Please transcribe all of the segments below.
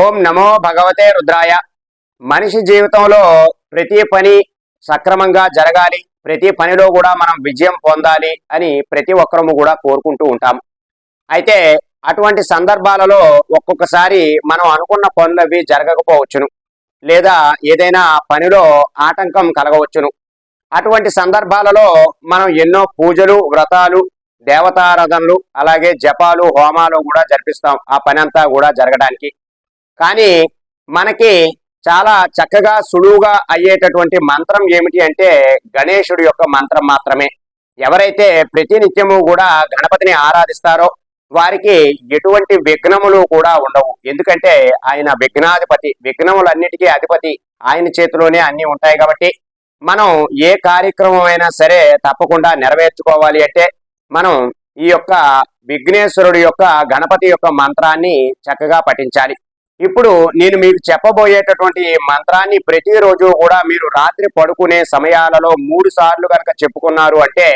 ఓం నమో భగవతే రుద్రాయ. మనిషి జీవితంలో ప్రతి పని సక్రమంగా జరగాలి, ప్రతి పనిలో కూడా మనం విజయం పొందాలి అని ప్రతి ఒక్కరము కూడా కోరుకుంటూ ఉంటాం. అయితే అటువంటి సందర్భాలలో ఒక్కొక్కసారి మనం అనుకున్న పనులు అవి జరగకపోవచ్చును, లేదా ఏదైనా పనిలో ఆటంకం కలగవచ్చును. అటువంటి సందర్భాలలో మనం ఎన్నో పూజలు, వ్రతాలు, దేవతారాధనలు, అలాగే జపాలు, హోమాలు కూడా జరిపిస్తాం ఆ పని అంతా కూడా జరగడానికి. కానీ మనకి చాలా చక్కగా సులువుగా అయ్యేటటువంటి మంత్రం ఏమిటి అంటే గణేశుడి యొక్క మంత్రం మాత్రమే. ఎవరైతే ప్రతినిత్యము కూడా గణపతిని ఆరాధిస్తారో వారికి ఎటువంటి విఘ్నములు కూడా ఉండవు. ఎందుకంటే ఆయన విఘ్నాధిపతి, విఘ్నములన్నిటికీ అధిపతి, ఆయన చేతిలోనే అన్ని ఉంటాయి. కాబట్టి మనం ఏ కార్యక్రమం అయినా సరే తప్పకుండా నెరవేర్చుకోవాలి అంటే మనం ఈ యొక్క విఘ్నేశ్వరుడి యొక్క గణపతి యొక్క మంత్రాన్ని చక్కగా పఠించాలి. ఇప్పుడు నేను మీకు చెప్పబోయేటటువంటి ఈ మంత్రాన్ని ప్రతిరోజు కూడా మీరు రాత్రి పడుకునే సమయాలలో 3 సార్లు కనుక చెప్పుకున్నారు అంటే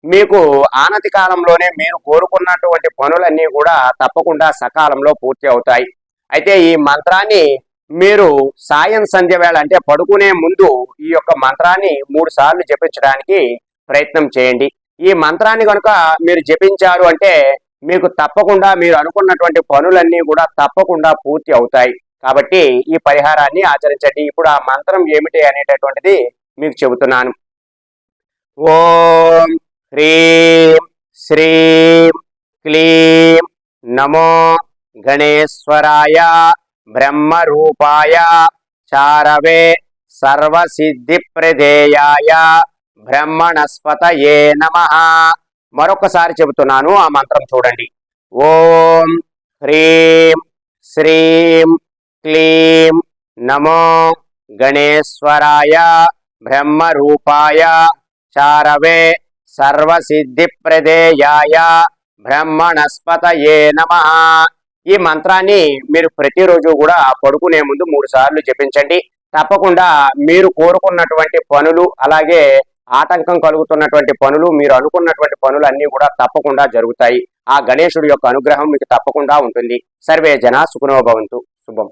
మీకు ఆనతి కాలంలోనే మీరు కోరుకున్నటువంటి పనులన్నీ కూడా తప్పకుండా సకాలంలో పూర్తి అవుతాయి. అయితే ఈ మంత్రాన్ని మీరు సాయం సంధ్య వేళ అంటే పడుకునే ముందు ఈ యొక్క మంత్రాన్ని 3 సార్లు జపించడానికి ప్రయత్నం చేయండి. ఈ మంత్రాన్ని కనుక మీరు జపించారు అంటే మీకు తప్పకుండా మీరు అనుకున్నటువంటి పనులన్నీ కూడా తప్పకుండా పూర్తి అవుతాయి. కాబట్టి ఈ పరిహారాన్ని ఆచరించండి. ఇప్పుడు ఆ మంత్రం ఏమిటి అనేటటువంటిది మీకు చెబుతున్నాను. ఓం హ్రీం శ్రీం క్లీం నమో గణేశ్వరాయ బ్రహ్మరూపాయ చారవే సర్వసిద్ధి ప్రదేయాయ బ్రహ్మణస్పతయే నమః. మరొకసారి చెబుతున్నాను, ఆ మంత్రం చూడండి. ఓం హ్రీం శ్రీం క్లీం నమో గణేశ్వరాయ బ్రహ్మరూపాయ చారవే సర్వసిద్ధి ప్రదేయాయ బ్రహ్మణస్పతయే నమః. ఈ మంత్రాన్ని మీరు ప్రతిరోజు కూడా పడుకునే ముందు 3 సార్లు జపించండి. తప్పకుండా మీరు కోరుకున్నటువంటి పనులు, అలాగే ఆటంకం కలుగుతున్నటువంటి పనులు, మీరు అనుకున్నటువంటి పనులు అన్నీ కూడా తప్పకుండా జరుగుతాయి. ఆ గణేశుడి యొక్క అనుగ్రహం మీకు తప్పకుండా ఉంటుంది. సర్వే జనా సుఖినో భవంతు. శుభం.